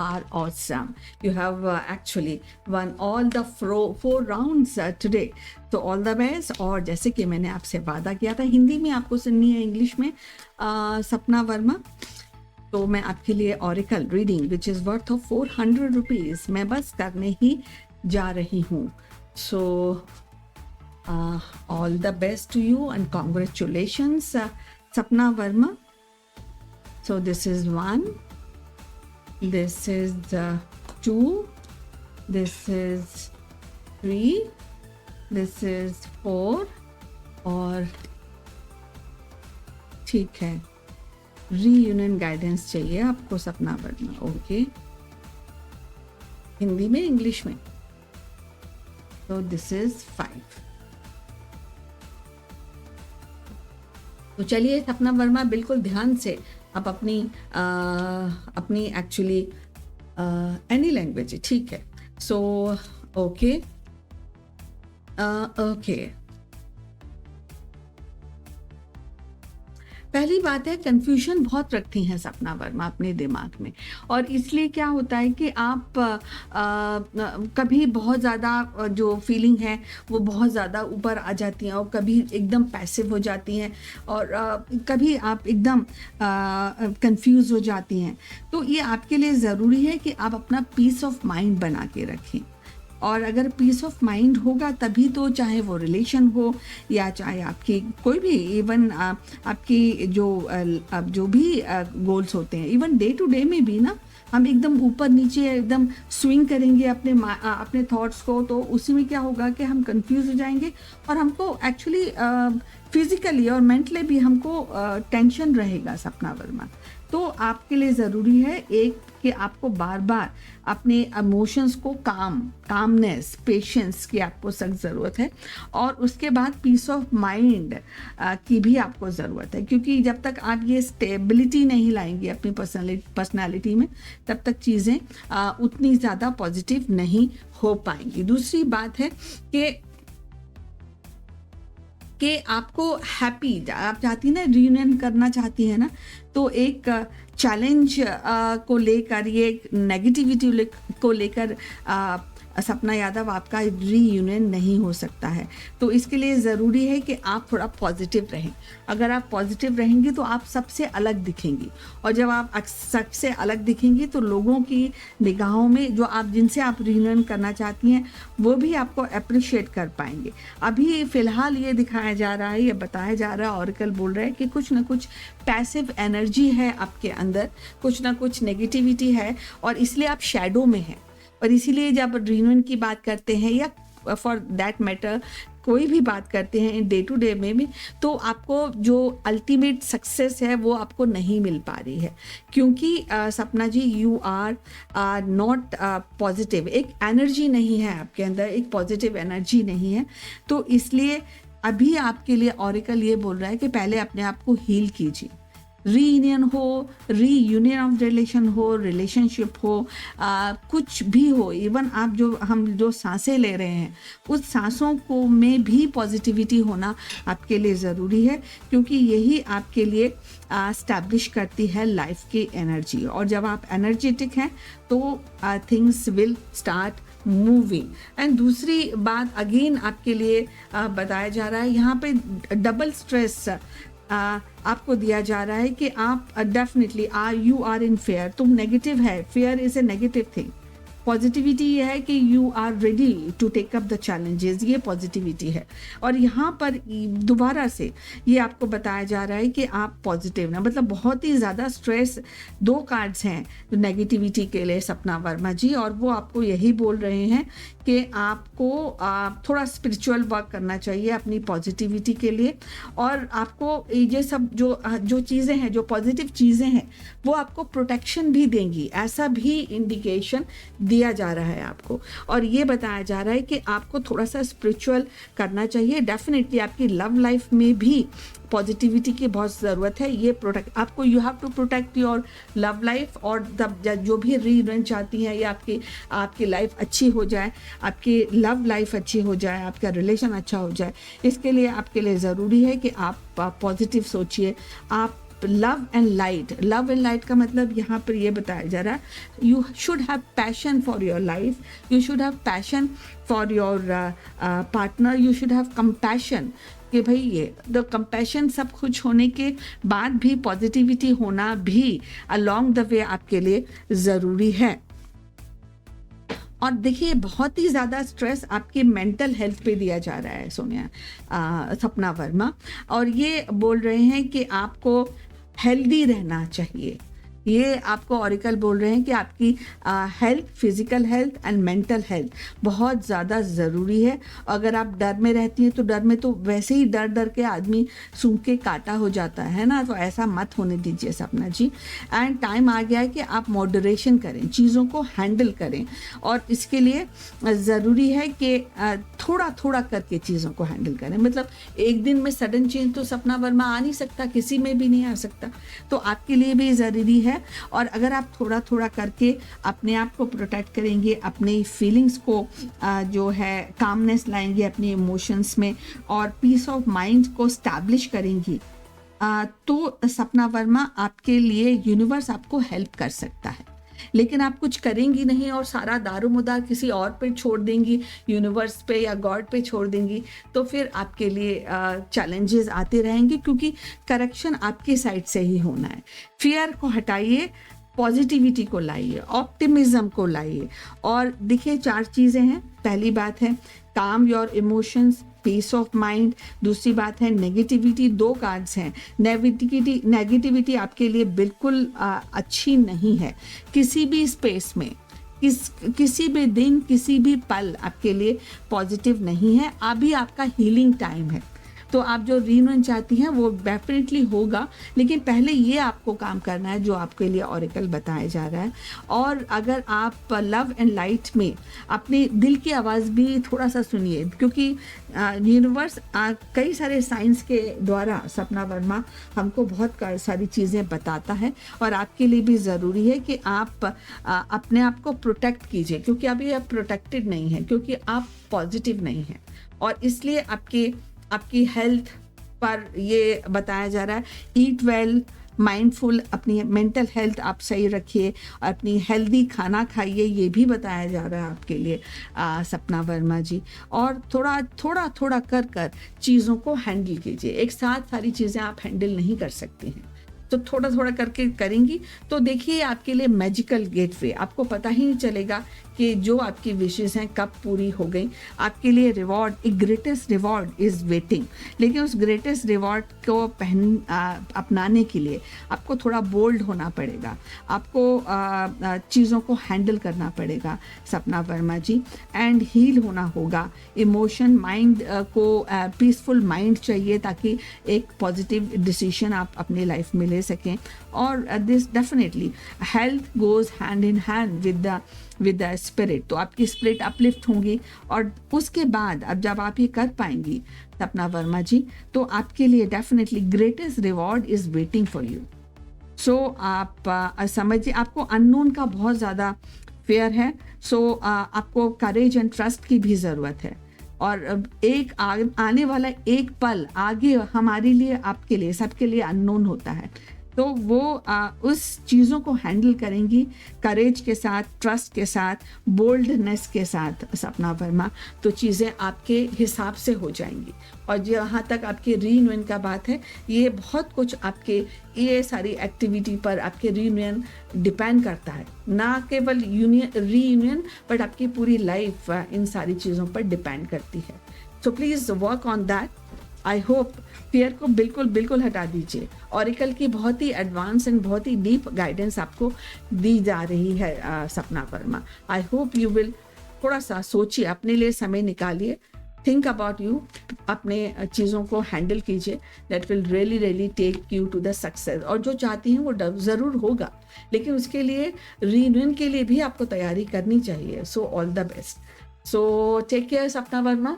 are awesome. You have actually won all the four rounds today. तो all the best. और जैसे कि मैंने आपसे वादा किया था, हिंदी में आपको सुननी है, इंग्लिश में सपना वर्मा. तो मैं आपके लिए oracle reading which is worth of 400 rupees मैं बस करने ही जा रही हूँ. So all the best to you and congratulations Sapna Verma. So this is 1, this is 2, this is 3, this is 4 और ठीक है, रीयूनियन गाइडेंस चाहिए आपको सपना वर्मा. ओके, हिंदी में, इंग्लिश में. तो दिस इज 5. तो चलिए सपना वर्मा, बिल्कुल ध्यान से आप अपनी एक्चुअली एनी लैंग्वेज, ठीक है. So okay okay. पहली बात है, कंफ्यूजन बहुत रखती हैं सपना वर्मा अपने दिमाग में, और इसलिए क्या होता है कि आप कभी बहुत ज़्यादा जो फीलिंग है वो बहुत ज़्यादा ऊपर आ जाती हैं, और कभी एकदम पैसिव हो जाती हैं, और कभी आप एकदम कंफ्यूज हो जाती हैं. तो ये आपके लिए ज़रूरी है कि आप अपना पीस ऑफ माइंड बना के रखें. और अगर पीस ऑफ माइंड होगा तभी तो, चाहे वो रिलेशन हो या चाहे आपकी कोई भी, इवन आपकी जो भी गोल्स होते हैं, इवन डे टू डे में भी ना, हम एकदम ऊपर नीचे एकदम स्विंग करेंगे अपने थॉट्स को, तो उसी में क्या होगा कि हम कंफ्यूज हो जाएंगे, और हमको एक्चुअली फिजिकली और मेंटली भी हमको टेंशन रहेगा सपना वर्मा. तो आपके लिए ज़रूरी है एक कि आपको बार बार अपने इमोशंस को कामनेस, पेशेंस की आपको सख्त ज़रूरत है, और उसके बाद पीस ऑफ माइंड की भी आपको ज़रूरत है, क्योंकि जब तक आप ये स्टेबिलिटी नहीं लाएंगे अपनी पर्सनालिटी में, तब तक चीज़ें उतनी ज़्यादा पॉजिटिव नहीं हो पाएंगी. दूसरी बात है कि आपको हैप्पी, आप चाहती ना रीयूनियन करना चाहती है ना, तो एक चैलेंज को लेकर, ये नेगेटिविटी को लेकर सपना यादव आपका रीयूनियन नहीं हो सकता है. तो इसके लिए ज़रूरी है कि आप थोड़ा पॉजिटिव रहें. अगर आप पॉजिटिव रहेंगी तो आप सबसे अलग दिखेंगी, और जब आप सबसे अलग दिखेंगी तो लोगों की निगाहों में जिनसे आप रीयूनियन करना चाहती हैं वो भी आपको अप्रिशिएट कर पाएंगे. अभी फ़िलहाल ये दिखाया जा रहा है, ये बताया जा रहा है, ऑरिकल बोल रहा है कि कुछ ना कुछ पैसिव एनर्जी है आपके अंदर, कुछ ना कुछ नेगेटिविटी है, और इसलिए आप शैडो में हैं. और इसीलिए जब रीयूनियन की बात करते हैं, या फॉर दैट मैटर कोई भी बात करते हैं डे टू डे में भी, तो आपको जो अल्टीमेट सक्सेस है वो आपको नहीं मिल पा रही है, क्योंकि सपना जी, यू आर नॉट पॉजिटिव. एक एनर्जी नहीं है आपके अंदर, एक पॉजिटिव एनर्जी नहीं है. तो इसलिए अभी आपके लिए ऑरिकल ये बोल रहा है कि पहले अपने आप को हील कीजिए. रीयूनियन हो, रीयूनियन ऑफ रिलेशन हो, रिलेशनशिप हो, कुछ भी हो, इवन आप हम जो सांसें ले रहे हैं, उस सांसों को में भी पॉजिटिविटी होना आपके लिए ज़रूरी है, क्योंकि यही आपके लिए स्टैब्लिश करती है लाइफ की एनर्जी. और जब आप एनर्जेटिक हैं तो things will start moving. And दूसरी बात अगेन आपके लिए बताया जा रहा है, यहाँ पे डबल स्ट्रेस आपको दिया जा रहा है कि आप definitely you are in fear. तुम नेगेटिव है, fear is a negative thing. Positivity ये है कि you are ready to take up the challenges, ये पॉजिटिविटी है. और यहाँ पर दोबारा से ये आपको बताया जा रहा है कि आप पॉजिटिव ना, मतलब बहुत ही ज़्यादा स्ट्रेस. 2 कार्ड्स हैं नेगेटिविटी के लिए सपना वर्मा जी, और वो आपको यही बोल रहे हैं कि आपको थोड़ा स्पिरिचुअल वर्क करना चाहिए अपनी पॉजिटिविटी के लिए, और आपको ये सब जो चीज़ें हैं, जो पॉजिटिव चीज़ें हैं, वो आपको प्रोटेक्शन भी देंगी, ऐसा भी इंडिकेशन दिया जा रहा है आपको. और ये बताया जा रहा है कि आपको थोड़ा सा स्पिरिचुअल करना चाहिए. डेफिनेटली आपकी लव लाइफ में भी पॉजिटिविटी की बहुत ज़रूरत है. ये प्रोटेक्ट आपको, you have to protect your love life, और जो भी रीयूनियन चाहती हैं, या आपकी लाइफ अच्छी हो जाए, आपकी लव लाइफ अच्छी हो जाए, आपका रिलेशन अच्छा हो जाए, इसके लिए आपके लिए ज़रूरी है कि आप पॉजिटिव सोचिए, आप लव एंड लाइट का मतलब यहाँ पर ये बताया जा रहा है, you should have passion for your life, you should have passion for your partner, you should have compassion कि भाई ये द कंपैशन सब कुछ होने के बाद भी पॉजिटिविटी होना भी अलोंग द वे आपके लिए ज़रूरी है। और देखिए बहुत ही ज़्यादा स्ट्रेस आपकी मेंटल हेल्थ पे दिया जा रहा है सपना वर्मा, और ये बोल रहे हैं कि आपको हेल्दी रहना चाहिए। ये आपको ऑरिकल बोल रहे हैं कि आपकी health, physical health and mental health बहुत ज़्यादा ज़रूरी है। अगर आप डर में रहती हैं तो डर में तो वैसे ही डर डर के आदमी सूंघ के काटा हो जाता है ना, तो ऐसा मत होने दीजिए सपना जी। एंड टाइम आ गया है कि आप मॉडरेशन करें, चीज़ों को हैंडल करें, और इसके लिए ज़रूरी है कि थोड़ा थोड़ा करके चीज़ों को हैंडल करें। मतलब एक दिन में सडन चेंज तो सपना वर्मा आ नहीं सकता, किसी में भी नहीं आ सकता, तो आपके लिए भी ज़रूरी है। और अगर आप थोड़ा थोड़ा करके अपने आप को प्रोटेक्ट करेंगे, अपनी फीलिंग्स को जो है कामनेस लाएंगे अपने इमोशंस में, और पीस ऑफ माइंड को स्टैब्लिश करेंगी, तो सपना वर्मा आपके लिए यूनिवर्स आपको हेल्प कर सकता है। लेकिन आप कुछ करेंगी नहीं और सारा दारोमदार किसी और पे छोड़ देंगी, यूनिवर्स पे या गॉड पे छोड़ देंगी, तो फिर आपके लिए चैलेंजेस आते रहेंगे, क्योंकि करेक्शन आपकी साइड से ही होना है। फियर को हटाइए, पॉजिटिविटी को लाइए, ऑप्टिमिज्म को लाइए। और देखिए 4 चीज़ें हैं। पहली बात है calm your emotions, peace of mind. दूसरी बात है नेगेटिविटी, 2 कार्ड्स हैं। नेगेटिविटी आपके लिए बिल्कुल अच्छी नहीं है। किसी भी स्पेस में, किसी भी दिन, किसी भी पल आपके लिए पॉजिटिव नहीं है। अभी आपका हीलिंग टाइम है, तो आप जो रीयूनियन चाहती हैं वो डेफिनेटली होगा, लेकिन पहले ये आपको काम करना है जो आपके लिए ऑरिकल बताया जा रहा है। और अगर आप लव एंड लाइट में अपने दिल की आवाज़ भी थोड़ा सा सुनिए, क्योंकि यूनिवर्स कई सारे साइंस के द्वारा सपना वर्मा हमको बहुत सारी चीज़ें बताता है, और आपके लिए भी ज़रूरी है कि आप अपने आप को प्रोटेक्ट कीजिए, क्योंकि अभी आप प्रोटेक्टेड नहीं हैं, क्योंकि आप पॉजिटिव नहीं हैं। और इसलिए आपकी हेल्थ पर ये बताया जा रहा है, ईट वेल, माइंडफुल, अपनी मेंटल हेल्थ आप सही रखिए, अपनी हेल्दी खाना खाइए, ये भी बताया जा रहा है आपके लिए सपना वर्मा जी। और थोड़ा कर चीज़ों को हैंडल कीजिए। एक साथ सारी चीज़ें आप हैंडल नहीं कर सकती हैं, तो थोड़ा करके करेंगी तो देखिए आपके लिए मैजिकल गेटवे, आपको पता ही नहीं चलेगा कि जो आपकी विशेस हैं कब पूरी हो गई। आपके लिए रिवॉर्ड, एक ग्रेटेस्ट रिवॉर्ड इज़ वेटिंग। लेकिन उस ग्रेटेस्ट रिवॉर्ड को अपनाने के लिए आपको थोड़ा बोल्ड होना पड़ेगा, आपको चीज़ों को हैंडल करना पड़ेगा सपना वर्मा जी, एंड हील होना होगा। इमोशन, माइंड को पीसफुल माइंड चाहिए, ताकि एक पॉजिटिव डिसीजन आप अपनी लाइफ में ले सकें। और this definitely health goes hand in hand with the spirit. तो आपकी स्पिरिट अपलिफ्ट होंगी, और उसके बाद अब जब आप ये कर पाएंगी सपना वर्मा जी, तो आपके लिए definitely greatest reward is waiting for you. So आप समझिए, आपको अननोन का बहुत ज़्यादा फेयर है, सो आपको करेज एंड ट्रस्ट की भी ज़रूरत है। और एक आने वाला एक पल आगे हमारे लिए, आपके लिए, सबके लिए अननोन होता है, तो वो उस चीज़ों को हैंडल करेंगी करेज के साथ, ट्रस्ट के साथ, बोल्डनेस के साथ सपना वर्मा, तो चीज़ें आपके हिसाब से हो जाएंगी। और जहाँ तक आपके रीयूनियन का बात है, ये बहुत कुछ आपके ये सारी एक्टिविटी पर आपके रीयूनियन डिपेंड करता है, ना केवल रीयूनियन बट आपकी पूरी लाइफ इन सारी चीज़ों पर डिपेंड करती है। So please work on that. I hope fear को बिल्कुल हटा दीजिए। ऑरिकल की बहुत ही एडवांस एंड बहुत ही डीप गाइडेंस आपको दी जा रही है सपना Verma. I hope you will थोड़ा सा सोचिए, अपने लिए समय निकालिए, थिंक अबाउट यू, अपने चीज़ों को हैंडल कीजिए। That will really take you to the success. और जो चाहती हैं वो ज़रूर होगा, लेकिन उसके लिए रीयूनियन के लिए भी आपको तैयारी करनी चाहिए। So all the best. So take care Sapna Verma.